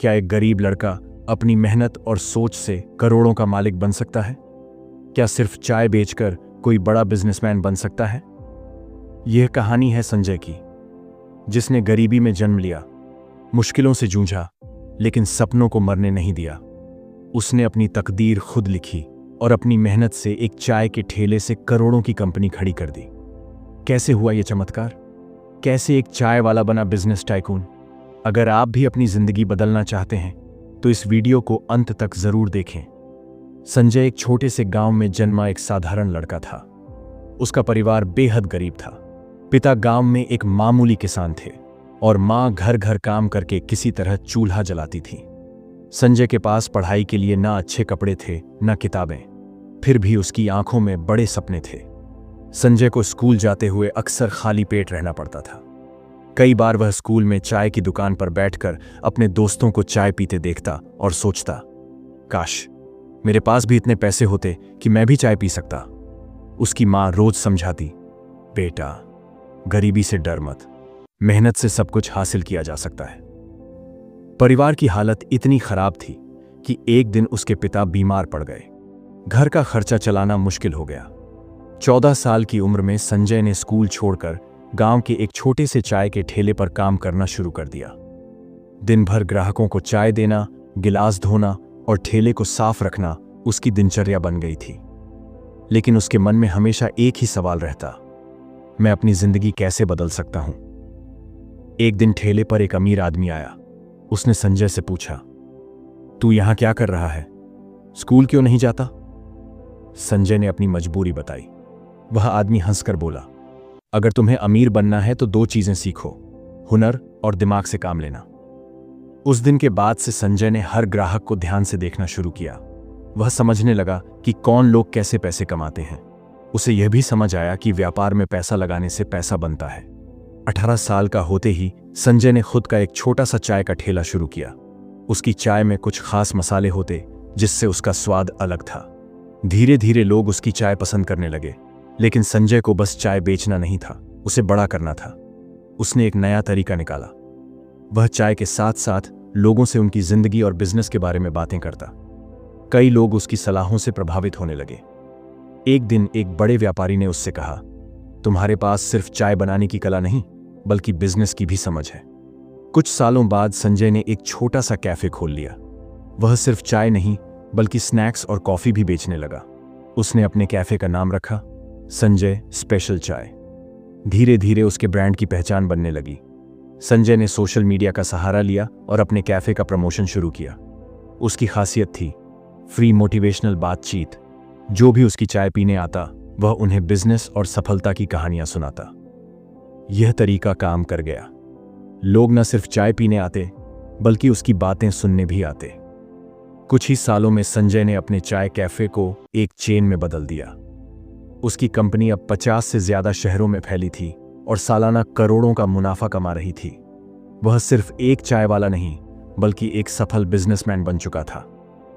क्या एक गरीब लड़का अपनी मेहनत और सोच से करोड़ों का मालिक बन सकता है? क्या सिर्फ चाय बेचकर कोई बड़ा बिजनेसमैन बन सकता है? यह कहानी है संजय की, जिसने गरीबी में जन्म लिया, मुश्किलों से जूझा, लेकिन सपनों को मरने नहीं दिया। उसने अपनी तकदीर खुद लिखी और अपनी मेहनत से एक चाय के ठेले से करोड़ों की कंपनी खड़ी कर दी। कैसे हुआ यह चमत्कार? कैसे एक चाय वाला बना बिजनेस टाइकून? अगर आप भी अपनी जिंदगी बदलना चाहते हैं तो इस वीडियो को अंत तक जरूर देखें। संजय एक छोटे से गांव में जन्मा एक साधारण लड़का था। उसका परिवार बेहद गरीब था। पिता गांव में एक मामूली किसान थे और मां घर घर काम करके किसी तरह चूल्हा जलाती थी। संजय के पास पढ़ाई के लिए ना अच्छे कपड़े थे ना किताबें, फिर भी उसकी आंखों में बड़े सपने थे। संजय को स्कूल जाते हुए अक्सर खाली पेट रहना पड़ता था। कई बार वह स्कूल में चाय की दुकान पर बैठकर अपने दोस्तों को चाय पीते देखता और सोचता, काश मेरे पास भी इतने पैसे होते कि मैं भी चाय पी सकता। उसकी मां रोज समझाती, बेटा गरीबी से डर मत, मेहनत से सब कुछ हासिल किया जा सकता है। परिवार की हालत इतनी खराब थी कि एक दिन उसके पिता बीमार पड़ गए। घर का खर्चा चलाना मुश्किल हो गया। 14 साल की उम्र में संजय ने स्कूल छोड़कर गांव के एक छोटे से चाय के ठेले पर काम करना शुरू कर दिया। दिन भर ग्राहकों को चाय देना, गिलास धोना और ठेले को साफ रखना उसकी दिनचर्या बन गई थी। लेकिन उसके मन में हमेशा एक ही सवाल रहता, मैं अपनी जिंदगी कैसे बदल सकता हूं? एक दिन ठेले पर एक अमीर आदमी आया। उसने संजय से पूछा, तू यहां क्या कर रहा है? स्कूल क्यों नहीं जाता? संजय ने अपनी मजबूरी बताई। वह आदमी हंसकर बोला, अगर तुम्हें अमीर बनना है तो 2 चीजें सीखो, हुनर और दिमाग से काम लेना। उस दिन के बाद से संजय ने हर ग्राहक को ध्यान से देखना शुरू किया। वह समझने लगा कि कौन लोग कैसे पैसे कमाते हैं। उसे यह भी समझ आया कि व्यापार में पैसा लगाने से पैसा बनता है। 18 साल का होते ही संजय ने खुद का एक छोटा सा चाय का ठेला शुरू किया। उसकी चाय में कुछ खास मसाले होते जिससे उसका स्वाद अलग था। धीरे धीरे लोग उसकी चाय पसंद करने लगे। लेकिन संजय को बस चाय बेचना नहीं था, उसे बड़ा करना था। उसने एक नया तरीका निकाला। वह चाय के साथ साथ लोगों से उनकी जिंदगी और बिजनेस के बारे में बातें करता। कई लोग उसकी सलाहों से प्रभावित होने लगे। एक दिन एक बड़े व्यापारी ने उससे कहा, तुम्हारे पास सिर्फ चाय बनाने की कला नहीं बल्कि बिजनेस की भी समझ है। कुछ सालों बाद संजय ने एक छोटा सा कैफे खोल लिया। वह सिर्फ चाय नहीं बल्कि स्नैक्स और कॉफी भी बेचने लगा। उसने अपने कैफे का नाम रखा संजय स्पेशल चाय। धीरे धीरे उसके ब्रांड की पहचान बनने लगी। संजय ने सोशल मीडिया का सहारा लिया और अपने कैफे का प्रमोशन शुरू किया। उसकी खासियत थी फ्री मोटिवेशनल बातचीत। जो भी उसकी चाय पीने आता वह उन्हें बिजनेस और सफलता की कहानियां सुनाता। यह तरीका काम कर गया। लोग न सिर्फ चाय पीने आते बल्कि उसकी बातें सुनने भी आते। कुछ ही सालों में संजय ने अपने चाय कैफे को एक चेन में बदल दिया। उसकी कंपनी अब 50 से ज्यादा शहरों में फैली थी और सालाना करोड़ों का मुनाफा कमा रही थी। वह सिर्फ एक चाय वाला नहीं बल्कि एक सफल बिजनेसमैन बन चुका था।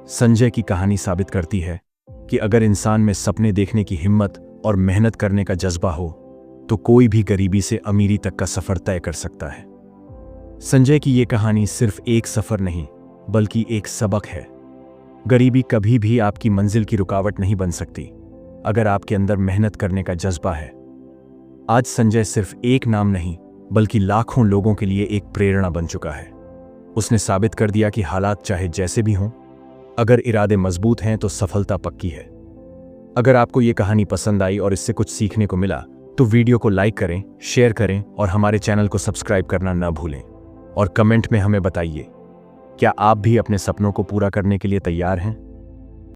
संजय की कहानी साबित करती है कि अगर इंसान में सपने देखने की हिम्मत और मेहनत करने का जज्बा हो तो कोई भी गरीबी से अमीरी तक का सफर तय कर सकता है। संजय की यह कहानी सिर्फ एक सफर नहीं बल्कि एक सबक है। गरीबी कभी भी आपकी मंजिल की रुकावट नहीं बन सकती अगर आपके अंदर मेहनत करने का जज्बा है। आज संजय सिर्फ एक नाम नहीं बल्कि लाखों लोगों के लिए एक प्रेरणा बन चुका है। उसने साबित कर दिया कि हालात चाहे जैसे भी हों, अगर इरादे मजबूत हैं तो सफलता पक्की है। अगर आपको ये कहानी पसंद आई और इससे कुछ सीखने को मिला तो वीडियो को लाइक करें, शेयर करें और हमारे चैनल को सब्सक्राइब करना न भूलें। और कमेंट में हमें बताइए, क्या आप भी अपने सपनों को पूरा करने के लिए तैयार हैं?